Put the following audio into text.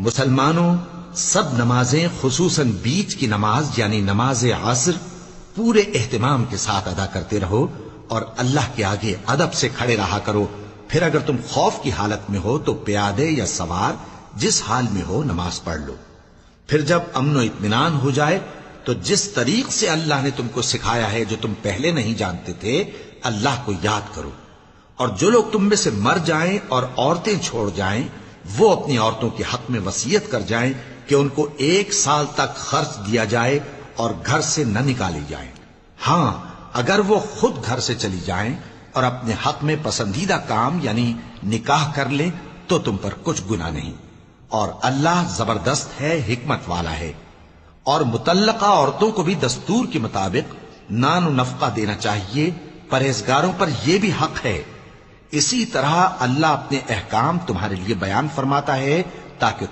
مسلمانوں، سب نمازیں خصوصاً بیچ کی نماز یعنی نماز عصر پورے اہتمام کے ساتھ ادا کرتے رہو اور اللہ کے آگے ادب سے کھڑے رہا کرو. پھر اگر تم خوف کی حالت میں ہو تو پیادے یا سوار جس حال میں ہو نماز پڑھ لو. پھر جب امن و اطمینان ہو جائے تو جس طریق سے اللہ نے تم کو سکھایا ہے جو تم پہلے نہیں جانتے تھے اللہ کو یاد کرو. اور جو لوگ تم میں سے مر جائیں اور عورتیں چھوڑ جائیں وہ اپنی عورتوں کے حق میں وصیت کر جائیں کہ ان کو 1 سال تک خرچ دیا جائے اور گھر سے نہ نکالی جائیں. ہاں اگر وہ خود گھر سے چلی جائیں اور اپنے حق میں پسندیدہ کام یعنی نکاح کر لیں تو تم پر کچھ گناہ نہیں. اور اللہ زبردست ہے، حکمت والا ہے. اور مطلقہ عورتوں کو بھی دستور کے مطابق نان و نفقہ دینا چاہیے. پرہیزگاروں پر یہ بھی حق ہے. اسی طرح اللہ اپنے احکام تمہارے لیے بیان فرماتا ہے تاکہ